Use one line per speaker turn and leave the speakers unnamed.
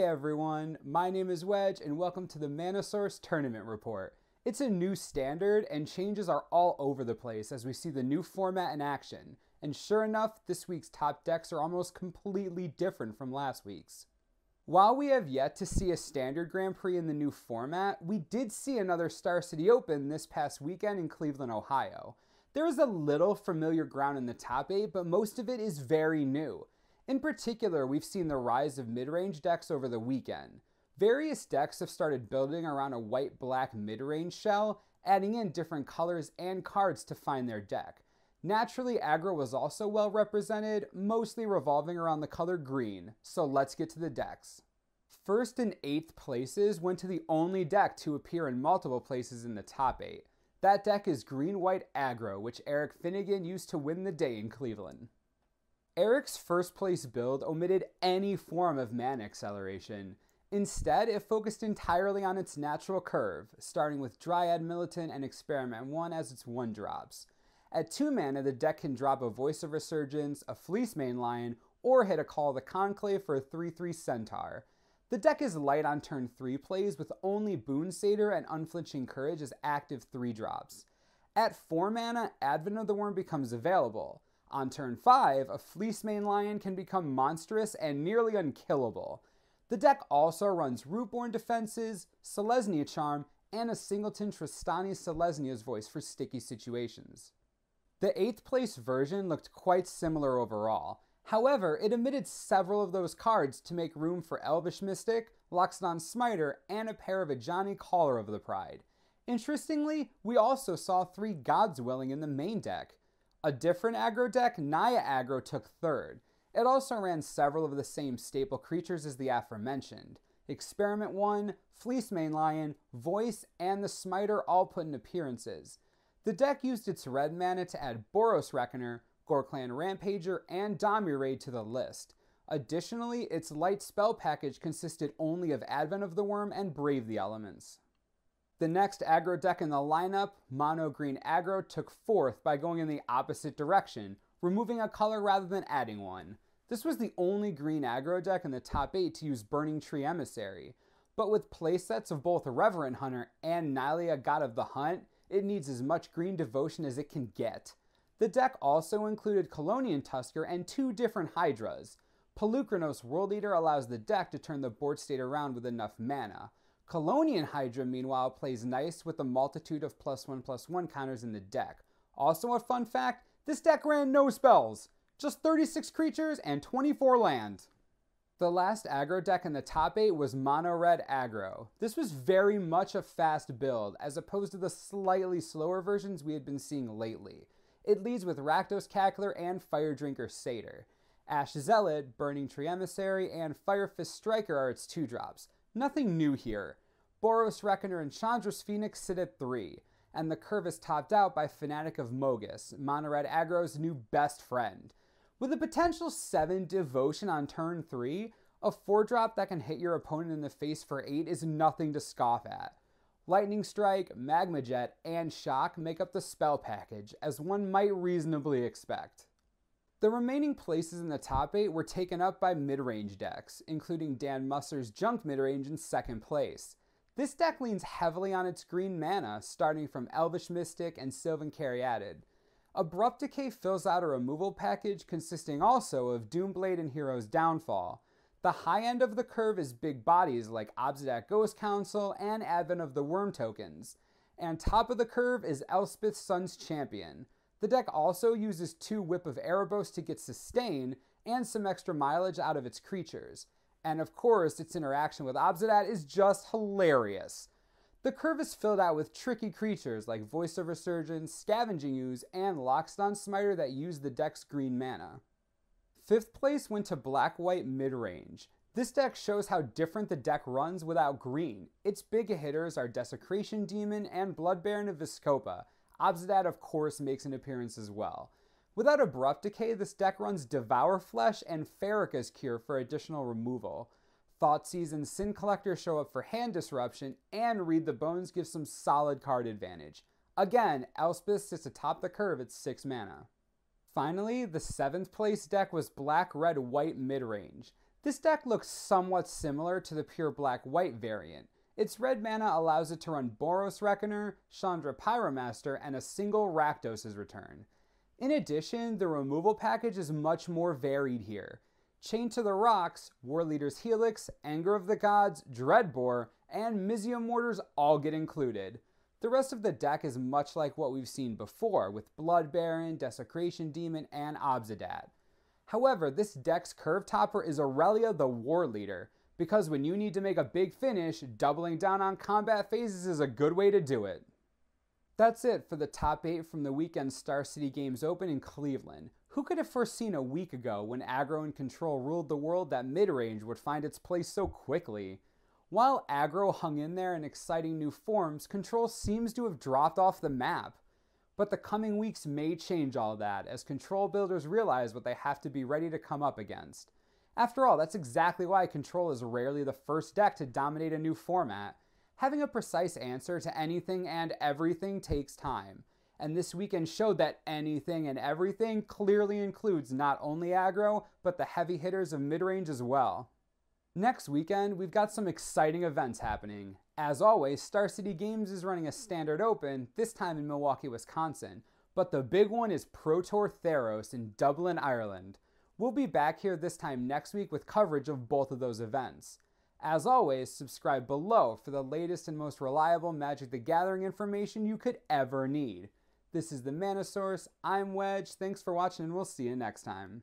everyone, my name is Wedge and welcome to the Mana Source Tournament Report. It's a new standard and changes are all over the place as we see the new format in action. And sure enough, this week's top decks are almost completely different from last week's. While we have yet to see a standard Grand Prix in the new format, we did see another Star City Open this past weekend in Cleveland, Ohio. There is a little familiar ground in the top 8, but most of it is very new. In particular, we've seen the rise of mid-range decks over the weekend. Various decks have started building around a white-black mid-range shell, adding in different colors and cards to find their deck. Naturally, aggro was also well represented, mostly revolving around the color green, so let's get to the decks. First and 8th places went to the only deck to appear in multiple places in the top 8. That deck is green-white aggro, which Eric Finnegan used to win the day in Cleveland. Eric's first place build omitted any form of mana acceleration. Instead, it focused entirely on its natural curve, starting with Dryad Militant and Experiment 1 as its 1-drops. At 2 mana, the deck can drop a Voice of Resurgence, a Fleecemane Lion, or hit a Call of the Conclave for a 3/3 Centaur. The deck is light on turn 3 plays with only Boon Satyr and Unflinching Courage as active 3-drops. At 4 mana, Advent of the Worm becomes available. On turn 5, a Fleecemane Lion can become monstrous and nearly unkillable. The deck also runs Rootborn defenses, Selesnya Charm, and a singleton Tristani Selesnya's Voice for sticky situations. The 8th place version looked quite similar overall. However, it omitted several of those cards to make room for Elvish Mystic, Loxodon Smiter, and a pair of Ajani Caller of the Pride. Interestingly, we also saw 3 God's Willing in the main deck. A different aggro deck, Naya Aggro, took 3rd. It also ran several of the same staple creatures as the aforementioned. Experiment 1, Fleecemane Lion, Voice, and the Smiter all put in appearances. The deck used its red mana to add Boros Reckoner, Gorklan Rampager, and Dominaid to the list. Additionally, its light spell package consisted only of Advent of the Worm and Brave the Elements. The next aggro deck in the lineup, Mono Green Aggro, took 4th by going in the opposite direction, removing a color rather than adding one. This was the only green aggro deck in the top 8 to use Burning Tree Emissary, but with playsets of both Reverent Hunter and Nylea God of the Hunt, it needs as much green devotion as it can get. The deck also included Colonian Tusker and 2 different Hydras. Pelucranos World Eater allows the deck to turn the board state around with enough mana. Colonian Hydra, meanwhile, plays nice with a multitude of +1/+1 counters in the deck. Also a fun fact, this deck ran no spells, just 36 creatures and 24 land. The last aggro deck in the top 8 was Mono Red Aggro. This was very much a fast build, as opposed to the slightly slower versions we had been seeing lately. It leads with Rakdos Cackler and Fire Drinker Satyr. Ash Zealot, Burning Tree Emissary, and Fire Fist Striker are its 2-drops. Nothing new here. Boros Reckoner and Chandra's Phoenix sit at 3, and the curve is topped out by Fanatic of Mogus, Mono Red Aggro's new best friend. With a potential 7 Devotion on turn 3, a 4-drop that can hit your opponent in the face for 8 is nothing to scoff at. Lightning Strike, Magma Jet, and Shock make up the spell package, as one might reasonably expect. The remaining places in the top 8 were taken up by mid-range decks, including Dan Musser's Junk midrange in 2nd place. This deck leans heavily on its green mana, starting from Elvish Mystic and Sylvan Caryatid. Abrupt Decay fills out a removal package consisting also of Doomblade and Hero's Downfall. The high end of the curve is big bodies like Obsidian Ghost Council and Advent of the Worm tokens. And top of the curve is Elspeth's Sun's Champion. The deck also uses 2 Whip of Erebos to get sustain and some extra mileage out of its creatures. And of course, its interaction with Obsidian is just hilarious. The curve is filled out with tricky creatures like Voice of Resurgence, Scavenging Ooze, and Loxodon Smiter that use the deck's green mana. 5th place went to Black-White Midrange. This deck shows how different the deck runs without green. Its big hitters are Desecration Demon and Blood Baron of Vizkopa. Obsidian, of course, makes an appearance as well. Without Abrupt Decay, this deck runs Devour Flesh and Farrakha's Cure for additional removal. Thoughtseize and Sin Collector show up for hand disruption, and Read the Bones gives some solid card advantage. Again, Elspeth sits atop the curve at 6 mana. Finally, the 7th place deck was Black-Red-White Midrange. This deck looks somewhat similar to the pure black-white variant. Its red mana allows it to run Boros Reckoner, Chandra Pyromaster, and a single Rakdos' return. In addition, the removal package is much more varied here. Chained to the Rocks, War Leader's Helix, Anger of the Gods, Dreadbore, and Mizzium Mortars all get included. The rest of the deck is much like what we've seen before, with Blood Baron, Desecration Demon, and Obsidat. However, this deck's curve topper is Aurelia the War Leader, because when you need to make a big finish, doubling down on combat phases is a good way to do it. That's it for the top 8 from the weekend Star City Games Open in Cleveland. Who could have foreseen a week ago, when aggro and control ruled the world, that midrange would find its place so quickly? While aggro hung in there in exciting new forms, control seems to have dropped off the map. But the coming weeks may change all that, as control builders realize what they have to be ready to come up against. After all, that's exactly why control is rarely the first deck to dominate a new format. Having a precise answer to anything and everything takes time, and this weekend showed that anything and everything clearly includes not only aggro, but the heavy hitters of midrange as well. Next weekend, we've got some exciting events happening. As always, Star City Games is running a standard open, this time in Milwaukee, Wisconsin, but the big one is Pro Tour Theros in Dublin, Ireland. We'll be back here this time next week with coverage of both of those events. As always, subscribe below for the latest and most reliable Magic the Gathering information you could ever need. This is the Mana Source, I'm Wedge, thanks for watching and we'll see you next time.